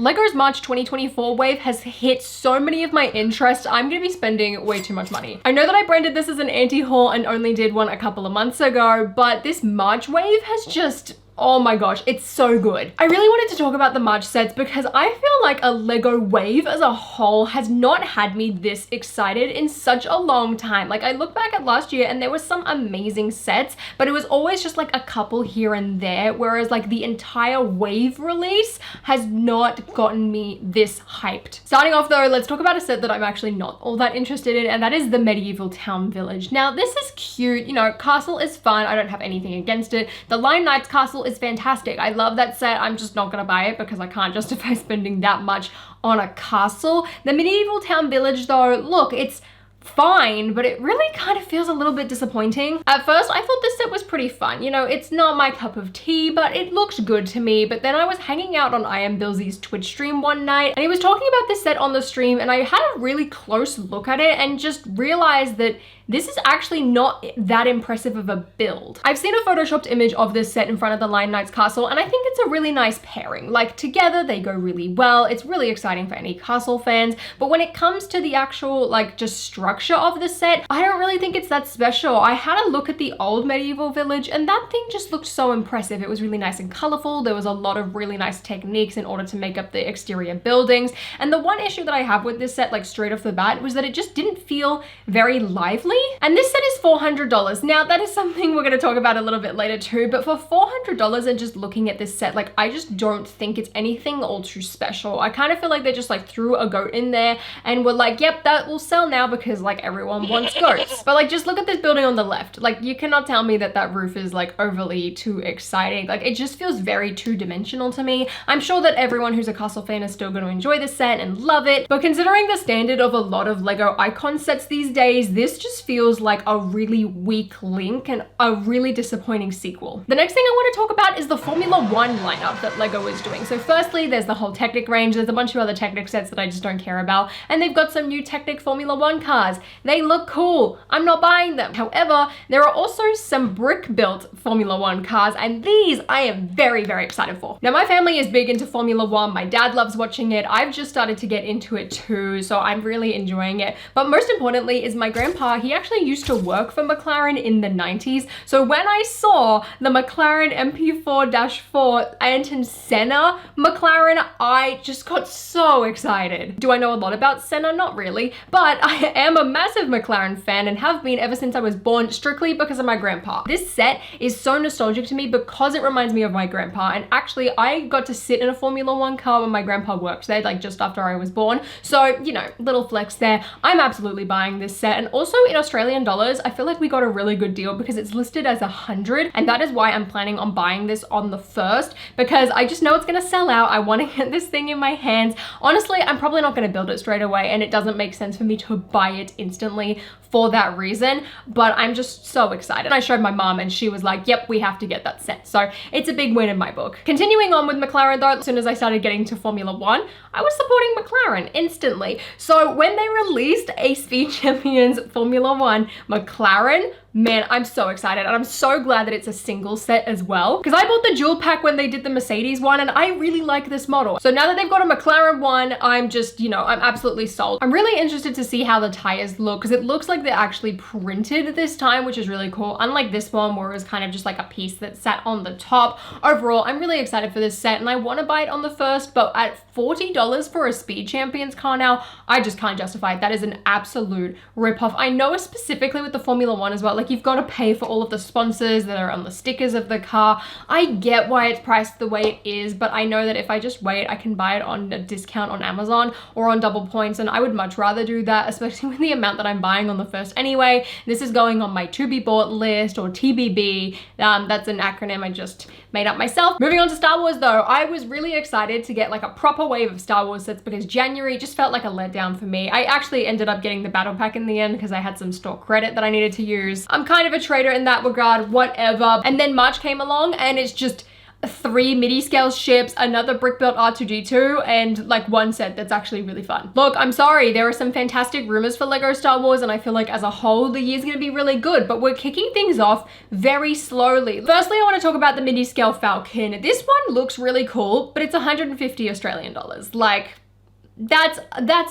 LEGO's March 2024 wave has hit so many of my interests. I'm gonna be spending way too much money. I know that I branded this as an anti-haul and only did one a couple of months ago, but this March wave has just, oh my gosh, it's so good. I really wanted to talk about the March sets because I feel like a LEGO wave as a whole has not had me this excited in such a long time. Like, I look back at last year and there were some amazing sets, but it was always just like a couple here and there, whereas like the entire wave release has not gotten me this hyped. Starting off though, let's talk about a set that I'm actually not all that interested in, and that is the medieval town village. Now, this is cute, you know, castle is fun. I don't have anything against it. The Lion Knights castle is fantastic. I love that set. I'm just not gonna buy it because I can't justify spending that much on a castle. The medieval town village though, look, it's fine, but it really kind of feels a little bit disappointing. At first, I thought this set was pretty fun. You know, it's not my cup of tea, but it looked good to me. But then I was hanging out on I Am Billsy's Twitch stream one night, and he was talking about this set on the stream, and I had a really close look at it and just realized that this is actually not that impressive of a build. I've seen a photoshopped image of this set in front of the Lion Knights castle, and I think it's a really nice pairing. Like, together they go really well. It's really exciting for any castle fans, but when it comes to the actual like just structure of the set, I don't really think it's that special. I had a look at the old medieval village and that thing just looked so impressive. It was really nice and colorful. There was a lot of really nice techniques in order to make up the exterior buildings. And the one issue that I have with this set, like straight off the bat, was that it just didn't feel very lively. And this set is $400. Now, that is something we're going to talk about a little bit later too, but for $400 and just looking at this set, like, I just don't think it's anything all too special. I kind of feel like they just like threw a goat in there and were like, yep, that will sell now because like everyone wants goats. But like, just look at this building on the left. Like, you cannot tell me that that roof is like overly too exciting. Like, it just feels very two-dimensional to me. I'm sure that everyone who's a castle fan is still going to enjoy this set and love it, but considering the standard of a lot of LEGO icon sets these days, this just feels like a really weak link and a really disappointing sequel. The next thing I want to talk about is the Formula One lineup that LEGO is doing. So firstly, there's the whole Technic range. There's a bunch of other Technic sets that I just don't care about, and they've got some new Technic Formula One cars. They look cool. I'm not buying them. However, there are also some brick-built Formula One cars, and these I am very, very excited for. Now, my family is big into Formula One. My dad loves watching it. I've just started to get into it too, so I'm really enjoying it. But most importantly is my grandpa. He actually used to work for McLaren in the 90s. So when I saw the McLaren MP4-4 Ayrton Senna McLaren, I just got so excited. Do I know a lot about Senna? Not really, but I am a massive McLaren fan and have been ever since I was born, strictly because of my grandpa. This set is so nostalgic to me because it reminds me of my grandpa, and actually I got to sit in a Formula One car when my grandpa worked there, like just after I was born. So, you know, little flex there. I'm absolutely buying this set, and also in Australian dollars, I feel like we got a really good deal because it's listed as 100, and that is why I'm planning on buying this on the 1st, because I just know it's gonna sell out. I want to get this thing in my hands. Honestly, I'm probably not gonna build it straight away, and it doesn't make sense for me to buy it instantly for that reason, but I'm just so excited. I showed my mom and she was like, yep, we have to get that set. So it's a big win in my book. Continuing on with McLaren though, as soon as I started getting to Formula One, I was supporting McLaren instantly. So when they released a Speed Champions Formula One McLaren, man, I'm so excited, and I'm so glad that it's a single set as well, because I bought the dual pack when they did the Mercedes one, and I really like this model. So now that they've got a McLaren one, I'm just, you know, I'm absolutely sold. I'm really interested to see how the tires look, because it looks like they're actually printed this time, which is really cool, unlike this one where it was kind of just like a piece that sat on the top. Overall, I'm really excited for this set, and I want to buy it on the 1st, but at $40 for a Speed Champions car now, I just can't justify it. That is an absolute ripoff. I know specifically with the Formula One as well, like, you've got to pay for all of the sponsors that are on the stickers of the car. I get why it's priced the way it is, but I know that if I just wait, I can buy it on a discount on Amazon or on double points, and I would much rather do that, especially with the amount that I'm buying on the 1st anyway. This is going on my to be bought list, or TBB. That's an acronym I just made up myself. Moving on to Star Wars though, I was really excited to get like a proper wave of Star Wars sets because January just felt like a letdown for me. I actually ended up getting the battle pack in the end because I had some store credit that I needed to use. I'm kind of a trader in that regard, whatever. And then March came along and it's just 3 MIDI scale ships, another brick built R2-D2, and like one set that's actually really fun. Look, I'm sorry, there are some fantastic rumors for Lego Star Wars, and I feel like as a whole, the year's gonna be really good, but we're kicking things off very slowly. Firstly, I wanna talk about the MIDI scale Falcon. This one looks really cool, but it's 150 Australian dollars. Like, that's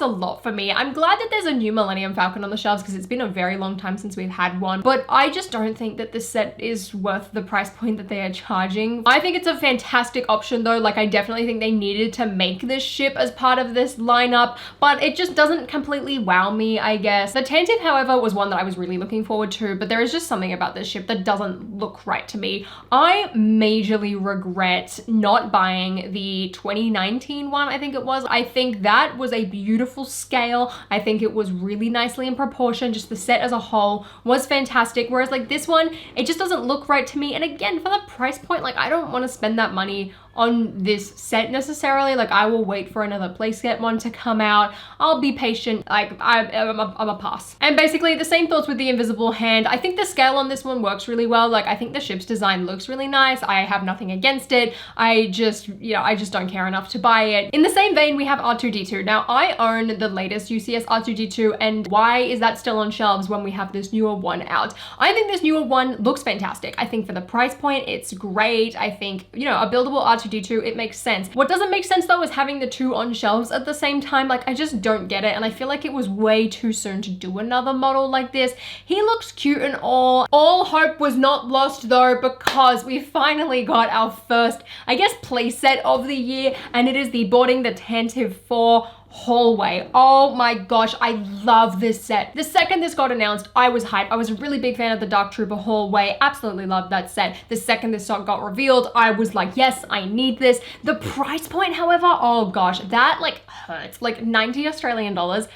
a lot for me. I'm glad that there's a new Millennium Falcon on the shelves because it's been a very long time since we've had one, but I just don't think that this set is worth the price point that they are charging. I think it's a fantastic option though. Like, I definitely think they needed to make this ship as part of this lineup, but it just doesn't completely wow me, I guess. The Tantive, however, was one that I was really looking forward to, but there is just something about this ship that doesn't look right to me. I majorly regret not buying the 2019 one, I think it was. I think that was a beautiful scale. I think it was really nicely in proportion. Just the set as a whole was fantastic. Whereas like this one, it just doesn't look right to me. And again, for the price point, like I don't want to spend that money on this set necessarily. Like I will wait for another playset one to come out. I'll be patient. Like I'm a pass. And basically the same thoughts with the invisible hand. I think the scale on this one works really well. Like I think the ship's design looks really nice. I have nothing against it. I just don't care enough to buy it. In the same vein, we have R2-D2. Now I own the latest UCS R2-D2, and why is that still on shelves when we have this newer one out? I think this newer one looks fantastic. I think for the price point, it's great. I think, a buildable R2-D2, it makes sense. What doesn't make sense though is having the two on shelves at the same time. Like I just don't get it, and I feel like it was way too soon to do another model like this. He looks cute and all. All hope was not lost though, because we finally got our first, I guess, playset of the year, and it is the Boarding the Tantive 4 hallway. Oh my gosh, I love this set. The second this got announced, I was hyped. I was a really big fan of the Dark Trooper hallway. Absolutely loved that set. The second this got revealed, I was like, yes, I need this. The price point, however, oh gosh, that like hurts. Like 90 Australian dollars.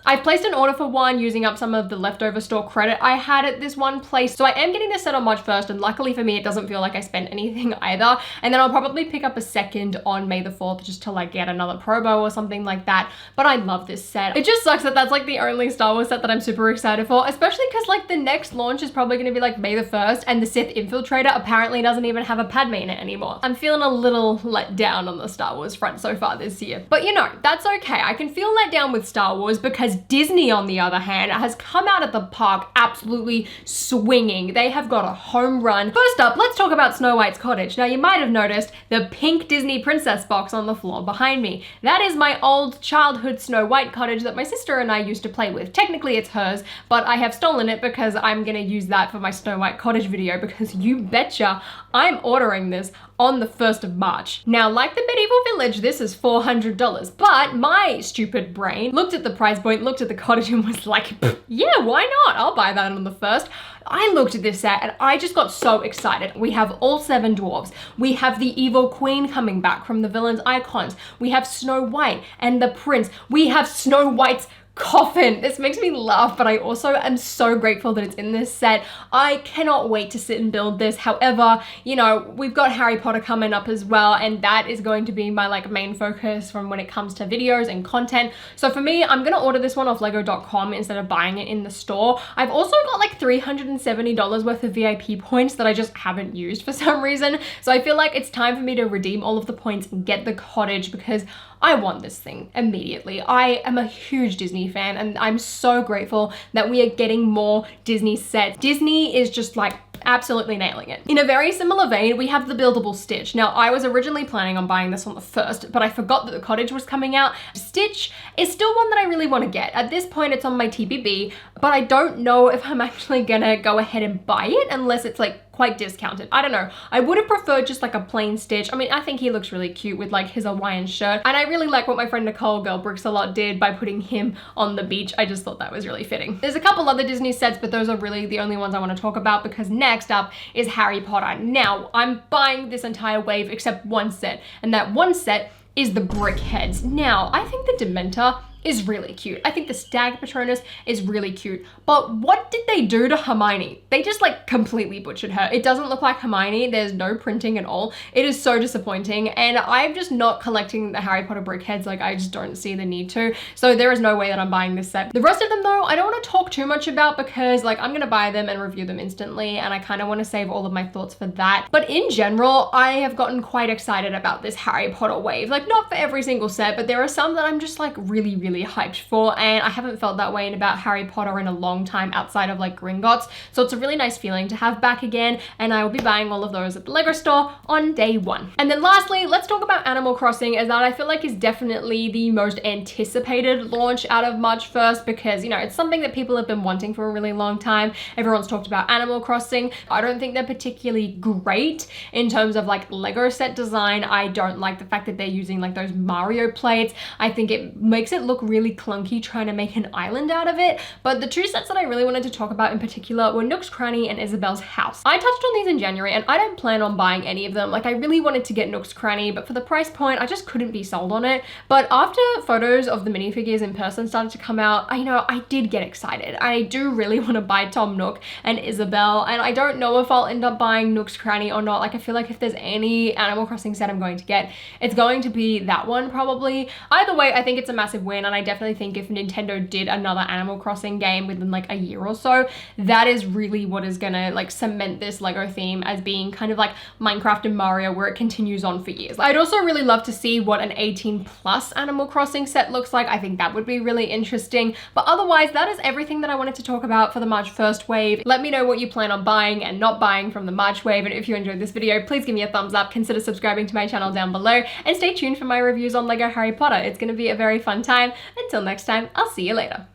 I've placed an order for one using up some of the leftover store credit I had at this one place. So I am getting this set on March 1st, and luckily for me, it doesn't feel like I spent anything either. And then I'll probably pick up a second on May the 4th just to like get another promo or something like that. But I love this set. It just sucks that that's like the only Star Wars set that I'm super excited for, especially because like the next launch is probably going to be like May the 1st, and the Sith Infiltrator apparently doesn't even have a Padme in it anymore. I'm feeling a little let down on the Star Wars front so far this year. But that's okay. I can feel let down with Star Wars because Disney, on the other hand, has come out at the park absolutely swinging. They have got a home run. First up, let's talk about Snow White's cottage. Now you might have noticed the pink Disney princess box on the floor behind me. That is my old childhood Snow White cottage that my sister and I used to play with. Technically it's hers, but I have stolen it because I'm gonna use that for my Snow White cottage video, because you betcha I'm ordering this on the 1st of March. Now, like the medieval village, this is $400, but my stupid brain looked at the price point, looked at the cottage and was like, yeah, why not? I'll buy that on the 1st. I looked at this set and I just got so excited. We have all 7 dwarves. We have the evil queen coming back from the villain's icons. We have Snow White and the prince. We have Snow White's coffin. This makes me laugh, but I also am so grateful that it's in this set. I cannot wait to sit and build this. However, we've got Harry Potter coming up as well, and that is going to be my like main focus from when it comes to videos and content. So for me, I'm gonna order this one off lego.com instead of buying it in the store. I've also got like $370 worth of VIP points that I just haven't used for some reason. So I feel like it's time for me to redeem all of the points and get the cottage, because I want this thing immediately. I am a huge Disney fan, and I'm so grateful that we are getting more Disney sets. Disney is just like absolutely nailing it. In a very similar vein, we have the buildable Stitch. Now, I was originally planning on buying this on the 1st, but I forgot that the cottage was coming out. Stitch is still one that I really want to get. At this point, it's on my TBB, but I don't know if I'm actually gonna go ahead and buy it unless it's like quite discounted. I don't know. I would have preferred just like a plain Stitch. I mean, I think he looks really cute with like his Hawaiian shirt, and I really like what my friend Nicole Girl Bricks a Lot did by putting him on the beach. I just thought that was really fitting. There's a couple other Disney sets, but those are really the only ones I want to talk about, because next up is Harry Potter. Now, I'm buying this entire wave except one set, and that one set is the brick heads. Now, I think the Dementor is really cute. I think the Stag Patronus is really cute. But what did they do to Hermione? They just like completely butchered her. It doesn't look like Hermione. There's no printing at all. It is so disappointing. And I'm just not collecting the Harry Potter brickheads. Like I just don't see the need to. So there is no way that I'm buying this set. The rest of them though, I don't want to talk too much about because like I'm going to buy them and review them instantly. And I kind of want to save all of my thoughts for that. But in general, I have gotten quite excited about this Harry Potter wave. Like not for every single set, but there are some that I'm just like really hyped for, and I haven't felt that way in about Harry Potter in a long time outside of like Gringotts. So it's a really nice feeling to have back again, and I will be buying all of those at the Lego store on day one. And then lastly, let's talk about Animal Crossing, as that I feel like is definitely the most anticipated launch out of March 1st because, you know, it's something that people have been wanting for a really long time. Everyone's talked about Animal Crossing. I don't think they're particularly great in terms of like Lego set design. I don't like the fact that they're using like those Mario plates. I think it makes it look really clunky trying to make an island out of it. But the two sets that I really wanted to talk about in particular were Nook's Cranny and Isabel's House. I touched on these in January and I don't plan on buying any of them. Like I really wanted to get Nook's Cranny, but for the price point, I just couldn't be sold on it. But after photos of the minifigures in person started to come out, I did get excited. I do really want to buy Tom Nook and Isabel, and I don't know if I'll end up buying Nook's Cranny or not. Like I feel like if there's any Animal Crossing set I'm going to get, it's going to be that one probably. Either way, I think it's a massive win, and I definitely think if Nintendo did another Animal Crossing game within like a year or so, that is really what is gonna like cement this Lego theme as being kind of like Minecraft and Mario, where it continues on for years. I'd also really love to see what an 18+ Animal Crossing set looks like. I think that would be really interesting. But otherwise, that is everything that I wanted to talk about for the March 1st wave. Let me know what you plan on buying and not buying from the March wave. And if you enjoyed this video, please give me a thumbs up, consider subscribing to my channel down below, and stay tuned for my reviews on Lego Harry Potter. It's gonna be a very fun time. Until next time, I'll see you later.